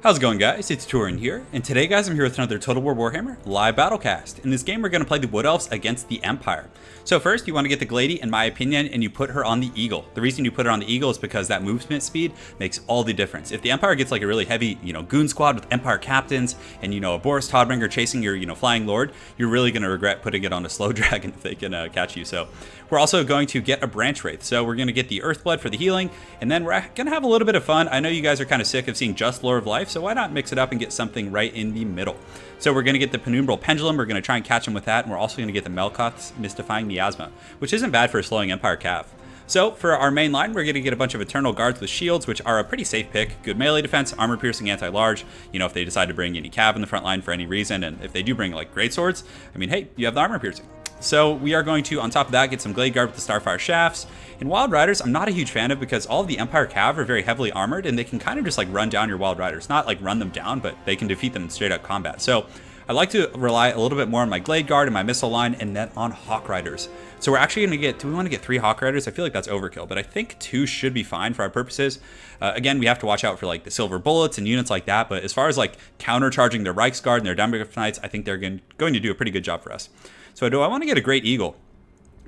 How's it going, guys? It's Turin here, and today, guys, I'm here with another Total War Warhammer live BattleCast. In this game, we're going to play the Wood Elves against the Empire. So first, you want to get the Glady, in my opinion, and you put her on the Eagle. The reason you put her on the Eagle is because that movement speed makes all the difference. If the Empire gets like a really heavy, goon squad with Empire captains and, a Boris Todbringer chasing your, flying lord, you're really going to regret putting it on a slow dragon if they can catch you. So we're also going to get a Branch Wraith. So we're going to get the Earthblood for the healing, and then we're going to have a little bit of fun. I know you guys are kind of sick of seeing just Lore of Life, so why not mix it up and get something right in the middle? So we're going to get the Penumbral Pendulum. We're going to try and catch him with that, and we're also going to get the Melkoth's Mystifying Miasma, which isn't bad for a slowing Empire Cav. So for our main line, we're going to get a bunch of Eternal Guards with shields, which are a pretty safe pick. Good melee defense, armor piercing, anti-large. If they decide to bring any Cav in the front line for any reason, and if they do bring like great swords, I mean, hey, you have the armor piercing. So we are going to, on top of that, get some Glade Guard with the Starfire Shafts. And Wild Riders, I'm not a huge fan of because all of the Empire Cav are very heavily armored, and they can kind of just like run down your Wild Riders. Not like run them down, but they can defeat them in straight up combat. So I like to rely a little bit more on my Glade Guard and my missile line, and then on Hawk Riders. So we're actually going to get, do we want to get 3 Hawk Riders? I feel like that's overkill, but I think 2 should be fine for our purposes. Again, we have to watch out for like the silver bullets and units like that, but as far as like countercharging their Reichsguard and their Dammgriff Knights, I think they're going to do a pretty good job for us. So do I want to get a Great Eagle?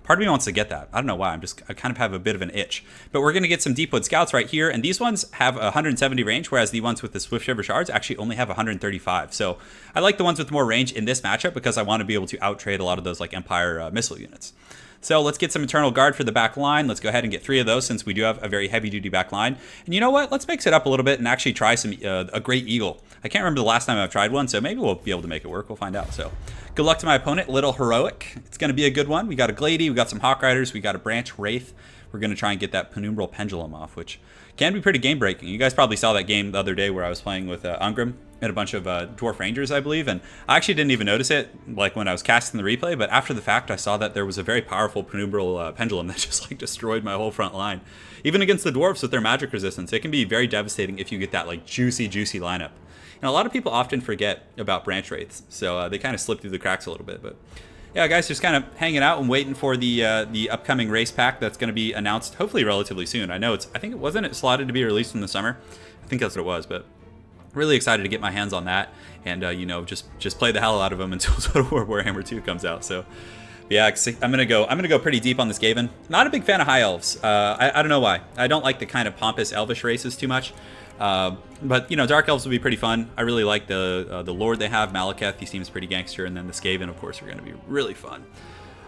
Part of me wants to get that. I don't know why. I kind of have a bit of an itch. But we're going to get some Deepwood Scouts right here. And these ones have 170 range, whereas the ones with the Swift Shiver Shards actually only have 135. So I like the ones with more range in this matchup because I want to be able to out-trade a lot of those like Empire missile units. So let's get some Eternal Guard for the back line. Let's go ahead and get 3 of those since we do have a very heavy-duty back line. And you know what? Let's mix it up a little bit and actually try some a Great Eagle. I can't remember the last time I've tried one, so maybe we'll be able to make it work. We'll find out. So good luck to my opponent, Little Heroic. It's going to be a good one. We got a Glady, we got some Hawk Riders, we got a Branch Wraith. We're going to try and get that Penumbral Pendulum off, which can be pretty game-breaking. You guys probably saw that game the other day where I was playing with Ungrim and a bunch of Dwarf Rangers, I believe, and I actually didn't even notice it like when I was casting the replay, but after the fact I saw that there was a very powerful Penumbral Pendulum that just like destroyed my whole front line. Even against the Dwarves with their magic resistance, it can be very devastating if you get that like juicy lineup. And a lot of people often forget about Branch Wraiths, so they kind of slip through the cracks a little bit, but yeah, guys, just kind of hanging out and waiting for the upcoming race pack that's going to be announced hopefully relatively soon. I think it wasn't slotted to be released in the summer. I think that's what it was, but really excited to get my hands on that and just play the hell out of them until Total War Warhammer 2 comes out. So yeah, I'm gonna go pretty deep on this Skaven. Not a big fan of High Elves. I don't know why. I don't like the kind of pompous Elvish races too much. But Dark Elves will be pretty fun. I really like the Lord they have, Malekith. He seems pretty gangster, and then the Skaven, of course, are going to be really fun.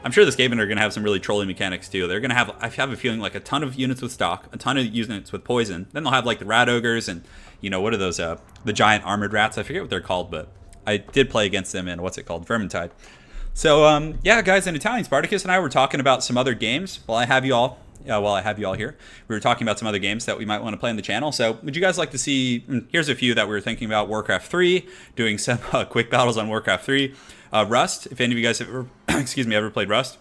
I'm sure the Skaven are going to have some really trolling mechanics too. They're going to have, I have a feeling, like a ton of units with stock, a ton of units with poison. Then they'll have like the Rat Ogres and what are those? The giant armored rats. I forget what they're called, but I did play against them in Vermintide. So yeah, guys, in Italian, Spartacus and I were talking about some other games while I have you all here. We were talking about some other games that we might want to play on the channel. So would you guys like to see, here's a few that we were thinking about: Warcraft 3, doing some quick battles on Warcraft 3, Rust, if any of you guys have ever, ever played Rust.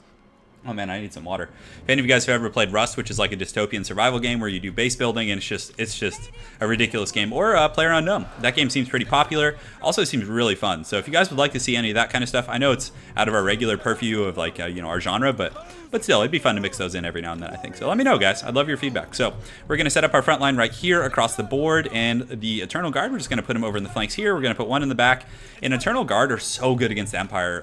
Oh man, I need some water. If any of you guys have ever played Rust, which is like a dystopian survival game where you do base building, and it's just a ridiculous game, or PlayerUnknown. That game seems pretty popular. Also seems really fun. So if you guys would like to see any of that kind of stuff, I know it's out of our regular purview of like our genre, but still, it'd be fun to mix those in every now and then, I think. So let me know, guys. I'd love your feedback. So we're going to set up our front line right here across the board, and the Eternal Guard, we're just going to put them over in the flanks here. We're going to put one in the back. And Eternal Guard are so good against the Empire,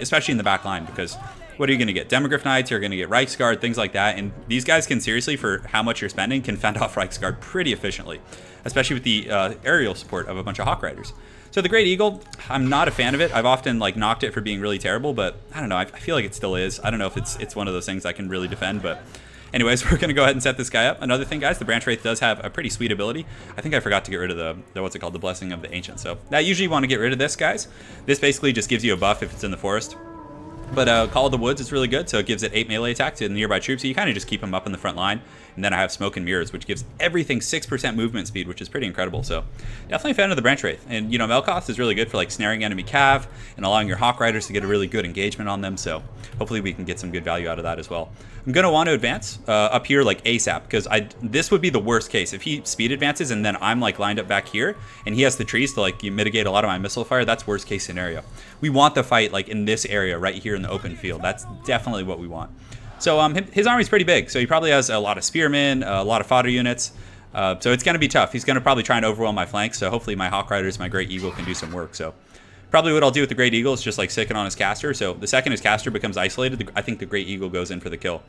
especially in the back line, because what are you going to get? Dammgriff Knights, you're going to get Reichsguard, things like that. And these guys can seriously, for how much you're spending, can fend off Reichsguard pretty efficiently, especially with the aerial support of a bunch of Hawk Riders. So the Great Eagle, I'm not a fan of it. I've often knocked it for being really terrible, but I don't know. I feel like it still is. I don't know if it's one of those things I can really defend, but anyways, we're going to go ahead and set this guy up. Another thing, guys, the Branch Wraith does have a pretty sweet ability. I think I forgot to get rid of the Blessing of the Ancient. So that usually you want to get rid of this, guys. This basically just gives you a buff if it's in the forest. But Call of the Woods is really good, so it gives it 8 melee attack to the nearby troops. So you kind of just keep them up in the front line. And then I have Smoke and Mirrors, which gives everything 6% movement speed, which is pretty incredible. So definitely a fan of the Branch Wraith. And Melkoth is really good for snaring enemy cav and allowing your Hawk Riders to get a really good engagement on them. So hopefully we can get some good value out of that as well. I'm going to want to advance up here ASAP, because this would be the worst case. If he speed advances and then I'm lined up back here and he has the trees to mitigate a lot of my missile fire, that's worst case scenario. We want the fight in this area right here in the open field. That's definitely what we want. So his army's pretty big, so he probably has a lot of spearmen, a lot of fodder units. So it's going to be tough. He's going to probably try and overwhelm my flanks, so hopefully my Hawk Riders, my Great Eagle can do some work. So probably what I'll do with the Great Eagle is just like stick it on his caster. So the second his caster becomes isolated, I think the Great Eagle goes in for the kill.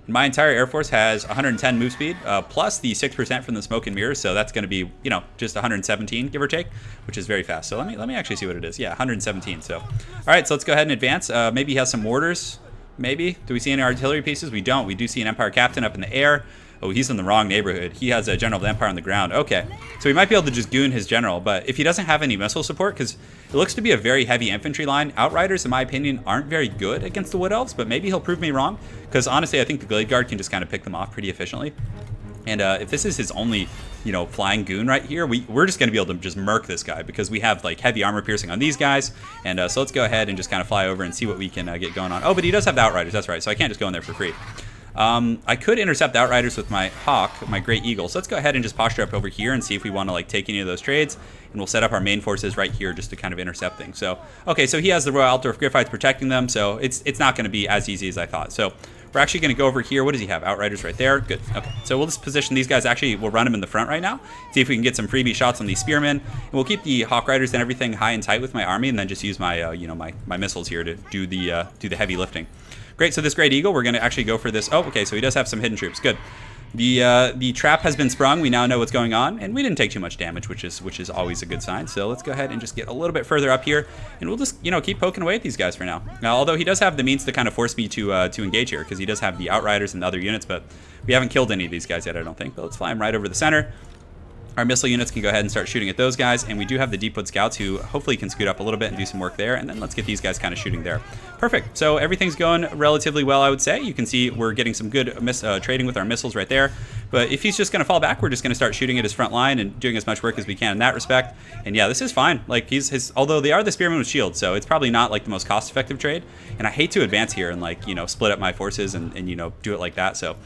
My entire Air Force has 110 move speed, plus the 6% from the smoke and mirrors, so that's going to be, you know, just 117, give or take, which is very fast. So let me actually see what it is. Yeah, 117. So, all right, so let's go ahead and advance. Maybe he has some mortars. Maybe. Do we see any artillery pieces? We don't. We do see an Empire Captain up in the air. Oh, he's in the wrong neighborhood. He has a General of the Empire on the ground. Okay, so we might be able to just goon his general, but if he doesn't have any missile support, because it looks to be a very heavy infantry line, Outriders, in my opinion, aren't very good against the Wood Elves, but maybe he'll prove me wrong, because honestly, I think the Glade Guard can just kind of pick them off pretty efficiently. And if this is his only, you know, flying goon right here, we're just going to be able to just murk this guy, because we have, like, heavy armor piercing on these guys. And so let's go ahead and just kind of fly over and see what we can get going on. Oh, but he does have the Outriders, that's right, so I can't just go in there for free. I could intercept the Outriders with my Hawk, my Great Eagle. So let's go ahead and just posture up over here and see if we want to like take any of those trades. And we'll set up our main forces right here just to kind of intercept things. So, okay, so he has the Royal Altdorf Griffites protecting them. So it's not going to be as easy as I thought. So we're actually going to go over here. What does he have? Outriders right there. Good. Okay, so we'll just position these guys. Actually, we'll run them in the front right now. See if we can get some freebie shots on these spearmen. And we'll keep the Hawk Riders and everything high and tight with my army, and then just use my, you know, my missiles here to do the heavy lifting. Great, so this Great Eagle, we're going to actually go for this. Oh, okay, so he does have some hidden troops. Good. The trap has been sprung. We now know what's going on, and we didn't take too much damage, which is always a good sign. So let's go ahead and just get a little bit further up here, and we'll just, you know, keep poking away at these guys for now. Now, although he does have the means to kind of force me to engage here, because he does have the Outriders and the other units, but we haven't killed any of these guys yet, I don't think. But let's fly him right over the center. Our missile units can go ahead and start shooting at those guys, and we do have the Deepwood Scouts who hopefully can scoot up a little bit and do some work there, and then let's get these guys kind of shooting there. Perfect. So everything's going relatively well, I would say. You can see we're getting some good trading with our missiles right there, but if he's just going to fall back, we're just going to start shooting at his front line and doing as much work as we can in that respect. And yeah, this is fine. Like although they are the spearmen with shields, so it's probably not like the most cost-effective trade, and I hate to advance here and like, you know, split up my forces and you know, do it like that. So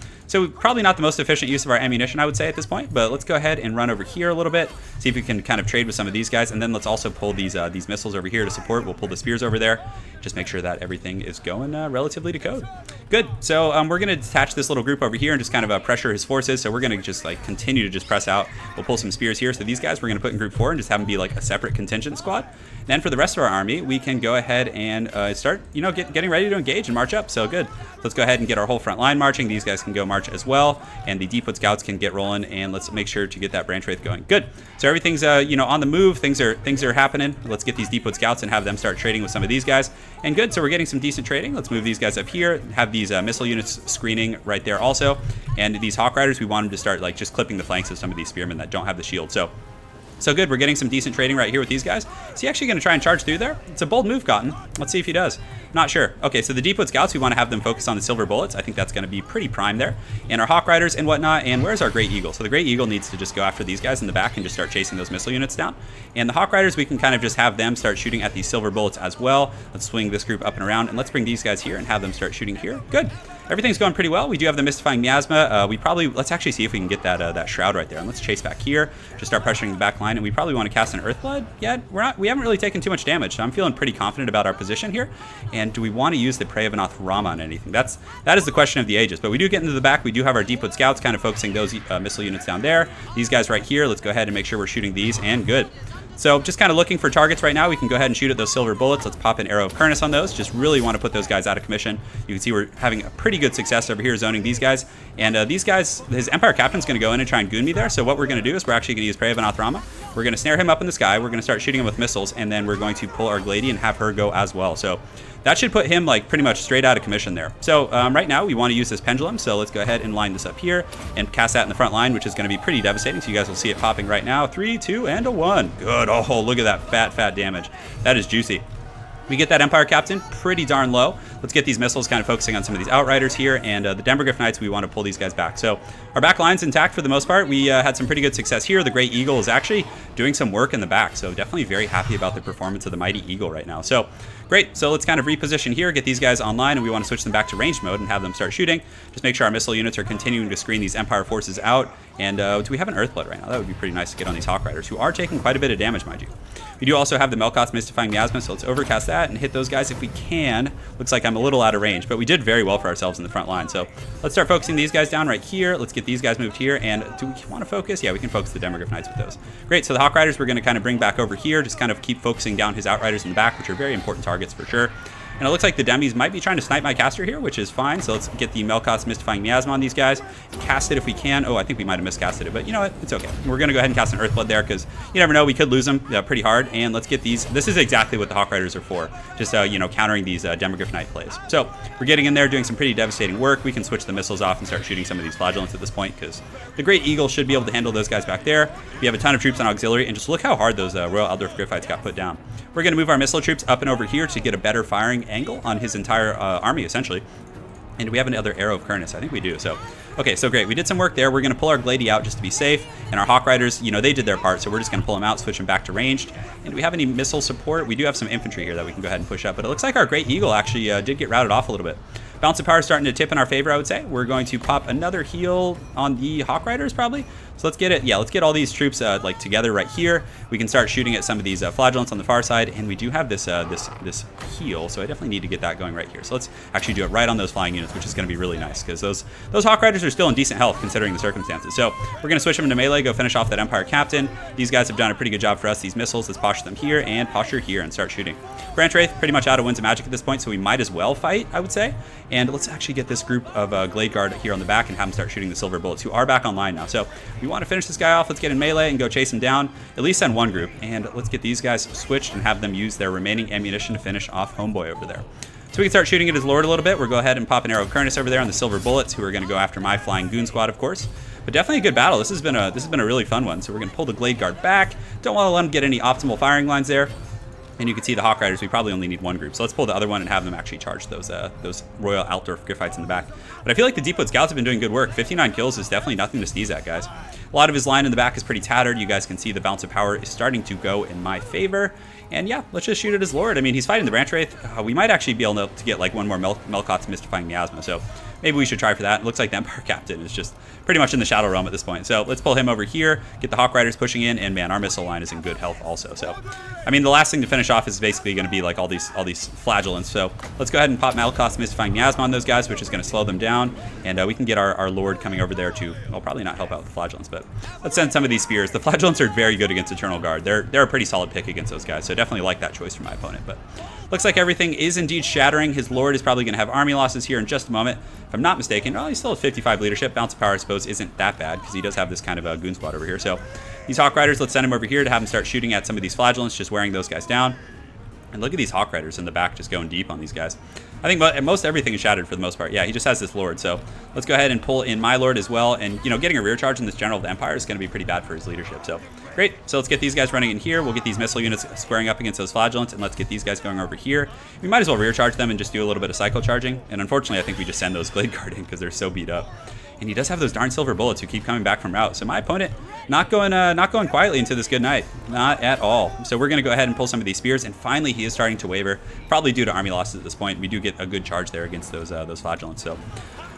probably not the most efficient use of our ammunition, I would say, at this point, but let's go ahead and run over here a little bit, see if we can kind of trade with some of these guys, and then let's also pull these missiles over here to support. We'll pull the spears over there, just make sure that everything is going relatively to code. Good, so we're going to detach this little group over here and just kind of pressure his forces, so we're going to just like continue to just press out. We'll pull some spears here, so these guys we're going to put in group 4 and just have them be like a separate contingent squad. Then for the rest of our army, we can go ahead and start, you know, getting ready to engage and march up, so good. Let's go ahead and get our whole front line marching. These guys can go march as well, and the Deepwood Scouts can get rolling, and let's make sure to get that branch wraith going. Good. So everything's you know, on the move. Things are happening. Let's get these Deepwood Scouts and have them start trading with some of these guys. And good. So we're getting some decent trading. Let's move these guys up here. Have these missile units screening right there also. And these Hawk Riders, we want them to start like just clipping the flanks of some of these spearmen that don't have the shield. So good, we're getting some decent trading right here with these guys. Is he actually going to try and charge through there? It's a bold move, Cotton. Let's see if he does. Not sure. Okay, so the Deepwood Scouts, we want to have them focus on the silver bullets. I think that's going to be pretty prime there. And our Hawk Riders and whatnot. And where's our Great Eagle? So the Great Eagle needs to just go after these guys in the back and just start chasing those missile units down. And the Hawk Riders, we can kind of just have them start shooting at these silver bullets as well. Let's swing this group up and around, and let's bring these guys here and have them start shooting here. Good. Everything's going pretty well. We do have the Mystifying Miasma. Let's actually see if we can get that Shroud right there. And let's chase back here. Just start pressuring the back line. And we probably want to cast an Earthblood. Yeah, we haven't really taken too much damage. So I'm feeling pretty confident about our position here. And do we want to use the Prey of Anath Rama on anything? That is the question of the ages. But we do get into the back. We do have our Deepwood Scouts kind of focusing those missile units down there. These guys right here. Let's go ahead and make sure we're shooting these. And good. So just kind of looking for targets right now. We can go ahead and shoot at those silver bullets. Let's pop an Arrow of Kurnus on those. Just really want to put those guys out of commission. You can see we're having a pretty good success over here zoning these guys. And these guys, his Empire Captain's going to go in and try and goon me there. So what we're going to do is we're actually going to use Prey of Anath Rama. We're going to snare him up in the sky. We're going to start shooting him with missiles. And then we're going to pull our Glady and have her go as well. So that should put him like pretty much straight out of commission there. So right now we want to use this pendulum. So let's go ahead and line this up here and cast that in the front line, which is going to be pretty devastating. So you guys will see it popping right now. 3, 2, and a 1. Good. Oh, look at that fat damage. That is juicy. We get that Empire Captain pretty darn low. Let's get these missiles kind of focusing on some of these Outriders here, and the Dembergriff Knights, we want to pull these guys back. So our back line's intact for the most part. We had some pretty good success here. The Great Eagle is actually doing some work in the back, so definitely very happy about the performance of the Mighty Eagle right now. So great, so let's kind of reposition here, get these guys online, and we want to switch them back to ranged mode and have them start shooting. Just make sure our missile units are continuing to screen these Empire forces out. And do we have an Earthblood right now? That would be pretty nice to get on these Hawk Riders, who are taking quite a bit of damage, mind you. We do also have the Melkoth's Mystifying Miasma, so let's overcast that and hit those guys if we can. Looks like I'm a little out of range, but we did very well for ourselves in the front line. So let's start focusing these guys down right here. Let's get these guys moved here. And do we want to focus? Yeah, we can focus the Demogryph Knights with those. Great, so the Hawk Riders we're going to kind of bring back over here, just kind of keep focusing down his Outriders in the back, which are very important targets for sure. And it looks like the Demis might be trying to snipe my caster here, which is fine. So let's get the Melkoth's Mystifying Miasma on these guys. Cast it if we can. Oh, I think we might have miscasted it, but you know what? It's okay. We're going to go ahead and cast an Earthblood there because you never know. We could lose them pretty hard. And let's get these. This is exactly what the Hawk Riders are for. Just, you know, countering these Demogryph Knight plays. So we're getting in there, doing some pretty devastating work. We can switch the missiles off and start shooting some of these Flagellants at this point because the Great Eagle should be able to handle those guys back there. We have a ton of troops on auxiliary, and just look how hard those Royal Eldorf Gryphites got put down. We're going to move our missile troops up and over here to get a better firing angle on his entire army, essentially. And do we have another Arrow of Kurnus? I think we do. So, okay, so great. We did some work there. We're going to pull our Glady out just to be safe. And our Hawk Riders, you know, they did their part, so we're just going to pull them out, switch them back to ranged. And do we have any missile support? We do have some infantry here that we can go ahead and push up. But it looks like our Great Eagle actually did get routed off a little bit. Balance of power is starting to tip in our favor, I would say. We're going to pop another heal on the Hawk Riders, probably. So let's get it. Yeah, let's get all these troops like together right here. We can start shooting at some of these Flagellants on the far side, and we do have this this heal, so I definitely need to get that going right here. So let's actually do it right on those flying units, which is going to be really nice because those Hawk Riders are still in decent health considering the circumstances. So we're going to switch them into melee, go finish off that Empire Captain. These guys have done a pretty good job for us. These missiles, let's posture them here and posture here and start shooting. Branch Wraith pretty much out of Winds of Magic at this point, so we might as well fight, I would say. And let's actually get this group of Glade Guard here on the back and have them start shooting the Silver Bullets, who are back online now. So we want to finish this guy off. Let's get in melee and go chase him down. At least send one group. And let's get these guys switched and have them use their remaining ammunition to finish off Homeboy over there. So we can start shooting at his Lord a little bit. We'll go ahead and pop an Arrow of Kurnus over there on the Silver Bullets, who are going to go after my Flying Goon Squad, of course. But definitely a good battle. This has been a really fun one. So we're going to pull the Glade Guard back. Don't want to let him get any optimal firing lines there. And you can see the Hawk Riders, we probably only need one group. So let's pull the other one and have them actually charge those Royal Altdorf Gryphites in the back. But I feel like the Deepwood Scouts have been doing good work. 59 kills is definitely nothing to sneeze at, guys. A lot of his line in the back is pretty tattered. You guys can see the Balance of Power is starting to go in my favor. And yeah, let's just shoot at his Lord. I mean, he's fighting the Branch Wraith. We might actually be able to get like one more Melkoth's Mystifying Miasma. So maybe we should try for that. It looks like the Empire Captain is just pretty much in the Shadow Realm at this point. So let's pull him over here, get the Hawk Riders pushing in, and man, our missile line is in good health also. So, I mean, the last thing to finish off is basically going to be like all these Flagellants. So let's go ahead and pop Melkoth's Mystifying Miasma on those guys, which is going to slow them down. And we can get our Lord coming over there to, well, probably not help out with the Flagellants, but let's send some of these spears. The Flagellants are very good against Eternal Guard. They're a pretty solid pick against those guys. So definitely like that choice for my opponent. But looks like everything is indeed shattering. His Lord is probably going to have army losses here in just a moment. If I'm not mistaken, well, he's still at 55 leadership. Bounce of Power, I suppose, isn't that bad because he does have this kind of a Goon Squad over here. So these Hawk Riders, let's send him over here to have him start shooting at some of these Flagellants, just wearing those guys down. And look at these Hawk Riders in the back just going deep on these guys. I think most everything is shattered for the most part. Yeah, he just has this Lord. So let's go ahead and pull in my Lord as well. And, you know, getting a rear charge in this General of the Empire is going to be pretty bad for his leadership. So great. So let's get these guys running in here. We'll get these missile units squaring up against those Flagellants. And let's get these guys going over here. We might as well rear charge them and just do a little bit of cycle charging. And unfortunately, I think we just send those Glade Guard in because they're so beat up. And he does have those darn Silver Bullets who keep coming back from route. So my opponent not going quietly into this good night. Not at all. So we're going to go ahead and pull some of these spears. And finally, he is starting to waver, probably due to army losses at this point. We do get a good charge there against those Flagellants. So,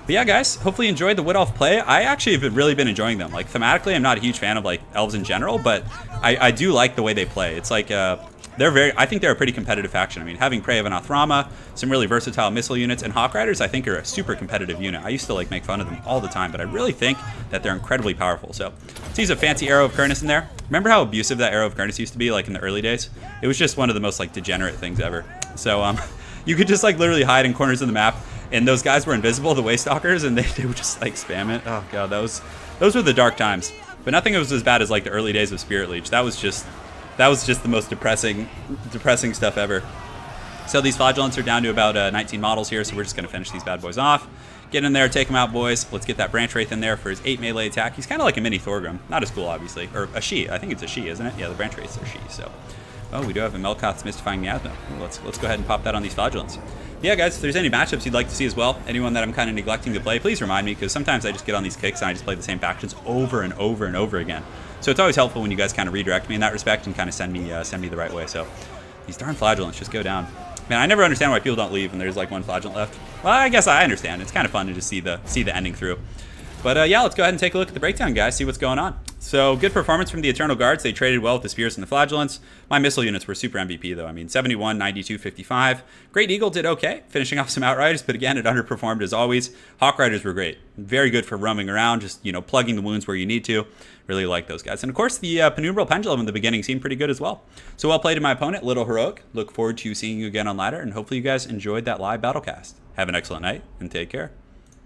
but yeah, guys, hopefully you enjoyed the Wood Elf play. I actually have really been enjoying them. Like, thematically, I'm not a huge fan of, like, Elves in general, but I do like the way they play. It's like, I think they're a pretty competitive faction. I mean, having Prey of Anathrama, some really versatile missile units, and Hawk Riders, I think are a super competitive unit. I used to like make fun of them all the time, but I really think that they're incredibly powerful. So let's use a fancy Arrow of Kurnus in there. Remember how abusive that Arrow of Kurnus used to be, like in the early days? It was just one of the most like degenerate things ever. So you could just like literally hide in corners of the map, and those guys were invisible, the Waystalkers, and they would just like spam it. Oh god, those were the dark times. But nothing was as bad as like the early days of Spirit Leech. That was just the most depressing stuff ever. So these Flagellants are down to about 19 models here, so we're just going to finish these bad boys off. Get in there, take them out, boys. Let's get that Branch Wraith in there for his 8 melee attack. He's kind of like a mini Thorgrim. Not as cool, obviously. Or a she. I think it's a she, isn't it? Yeah, the Branch Wraiths are she, so. Oh, we do have a Melkoth's Mystifying Miasma. Let's go ahead and pop that on these Flagellants. Yeah, guys, if there's any matchups you'd like to see as well, anyone that I'm kind of neglecting to play, please remind me, because sometimes I just get on these kicks and I just play the same factions over and over and over again. So it's always helpful when you guys kind of redirect me in that respect and kind of send me the right way. So these darn Flagellants just go down. Man, I never understand why people don't leave when there's like one Flagellant left. Well, I guess I understand. It's kind of fun to just see the ending through. But yeah, let's go ahead and take a look at the breakdown, guys, see what's going on. So good performance from the Eternal Guards. They traded well with the Spears and the Flagellants. My missile units were super MVP though. I mean, 71, 92, 55. Great Eagle did okay, finishing off some Outriders, but again, it underperformed as always. Hawk Riders were great. Very good for roaming around, just, plugging the wounds where you need to. Really like those guys. And of course, the Penumbral Pendulum in the beginning seemed pretty good as well. So well played to my opponent, Little Heroic. Look forward to seeing you again on ladder, and hopefully you guys enjoyed that live Battlecast. Have an excellent night, and take care.